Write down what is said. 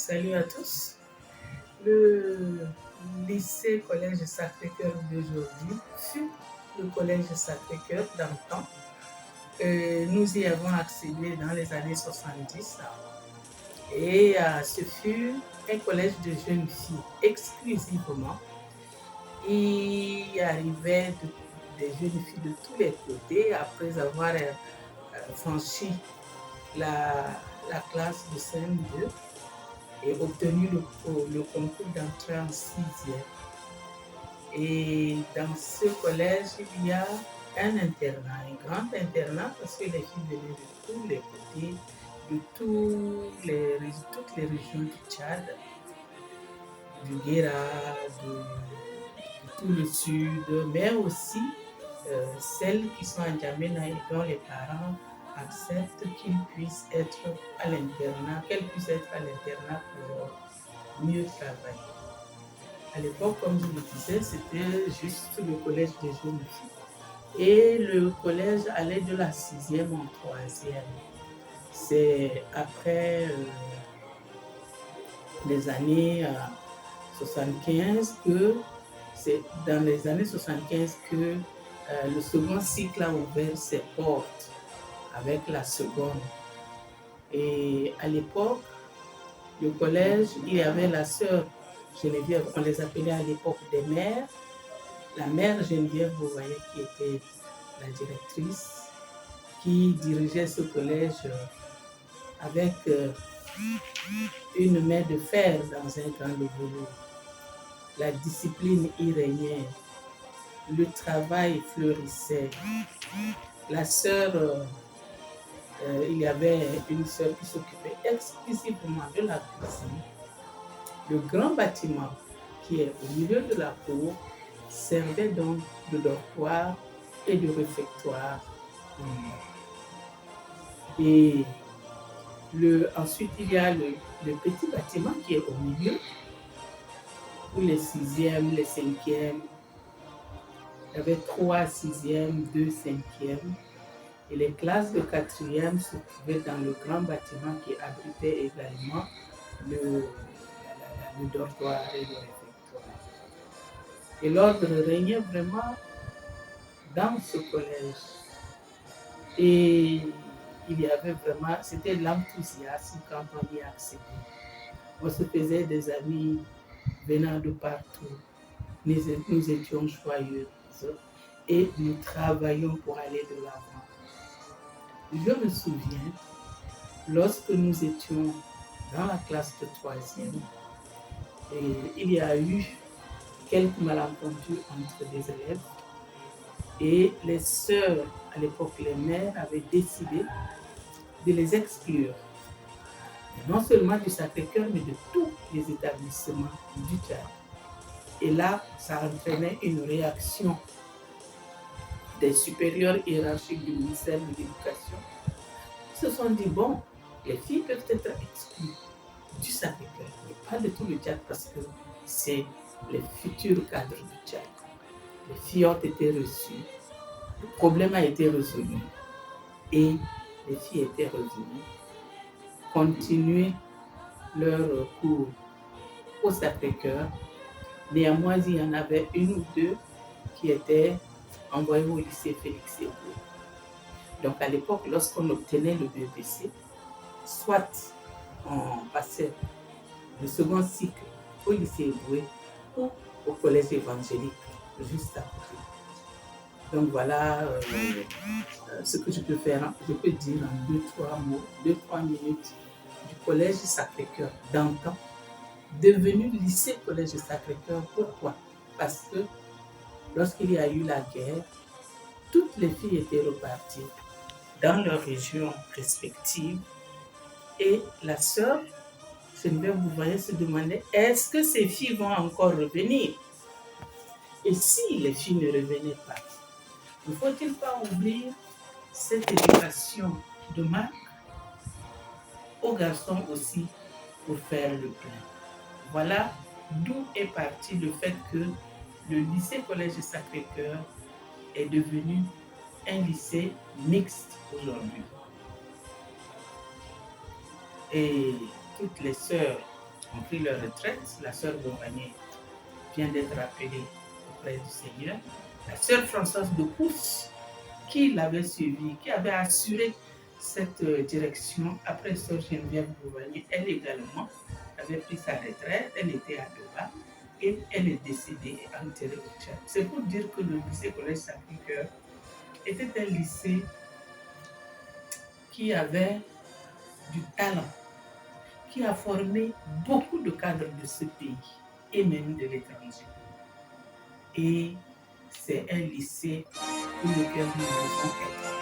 Salut à tous. Le lycée Collège Sacré-Cœur d'aujourd'hui fut le Collège Sacré-Cœur d'antan. Nous y avons accédé dans les années 70 et ce fut un collège de jeunes filles exclusivement. Il y arrivait des jeunes filles de tous les côtés après avoir franchi la classe de CM2 et obtenu le concours d'entrée en sixième. Et dans ce collège, il y a un internat, un grand internat, parce que les filles venaient de tous les côtés, de toutes les régions du Tchad, du Guéra, de tout le sud, mais aussi celles qui sont à N'Djamena et dont les parents acceptent qu'ils puissent être à l'internat, qu'elles puissent être à l'internat pour mieux travailler. À l'époque, comme je le disais, c'était juste le collège des jeunes filles. Et le collège allait de la 6e en 3e. C'est après les années 75 que, c'est dans les années 75 que le second cycle a ouvert ses portes avec la seconde. Et à l'époque, le collège, il y avait la sœur Geneviève, on les appelait à l'époque des mères. La mère Geneviève, vous voyez, qui était la directrice, qui dirigeait ce collège avec une main de fer dans un grand velours. La discipline y régnait, le travail fleurissait. La sœur, il y avait une sœur qui s'occupait exclusivement de la cuisine. Le grand bâtiment qui est au milieu de la cour servait donc de dortoir et de réfectoire. Et ensuite, il y a le petit bâtiment qui est au milieu, où les 6e, les 5e. Il y avait 3 6e, 2 5e. Et les classes de 4e se trouvaient dans le grand bâtiment qui abritait également le dortoir et le réfectoire. Et l'ordre régnait vraiment dans ce collège. Et il y avait vraiment, c'était l'enthousiasme quand on y accédait. On se faisait des amis venant de partout. Nous étions joyeux et nous travaillions pour aller de l'avant. Je me souviens, lorsque nous étions dans la classe de 3e, il y a eu quelques malentendus entre des élèves et les sœurs, à l'époque les mères, avaient décidé de les exclure. Et non seulement du Sacré-Cœur, mais de tous les établissements du Tchad. Et là, ça entraînait une réaction des supérieurs hiérarchiques du ministère de l'Éducation. Ils se sont dit, bon, les filles peuvent être exclues du Sacré-Cœur, mais pas de tout le Tchad parce que c'est les futurs cadres du Tchad. Les filles ont été reçues, le problème a été résolu et les filles étaient revenues continuer leur cours au Sacré-Cœur. Néanmoins, il y en avait une ou deux qui étaient envoyées au lycée Félix Éboué. Donc à l'époque, lorsqu'on obtenait le BEPC, soit on passait le second cycle au lycée Éboué ou au collège évangélique, juste à côté. Donc voilà ce que je peux faire. Je peux dire en 2-3 mots, 2-3 minutes du collège Sacré-Cœur d'antan, devenu lycée collège Sacré-Cœur. Pourquoi? Parce que lorsqu'il y a eu la guerre, toutes les filles étaient reparties dans leurs régions respectives et la sœur Geneviève, vous voyez, se demandait, est-ce que ces filles vont encore revenir? Et si les filles ne revenaient pas, ne faut-il pas ouvrir cette éducation de marque aux garçons aussi pour faire le plein? Voilà d'où est parti le fait que le lycée Collège Sacré-Cœur est devenu un lycée mixte aujourd'hui. Et toutes les sœurs ont pris leur retraite. La sœur Beauvagné vient d'être appelée auprès du Seigneur. La sœur Françoise de Pousse, qui l'avait suivi, qui avait assuré cette direction après sœur Geneviève Beauvagné, elle également avait pris sa retraite, elle était à Doha et elle est décédée et enterrée au Tchad. C'est pour dire que le lycée Collège Sacré-Cœur était un lycée qui avait du talent, qui a formé beaucoup de cadres de ce pays et même de l'étranger. Et c'est un lycée pour lequel nous devons être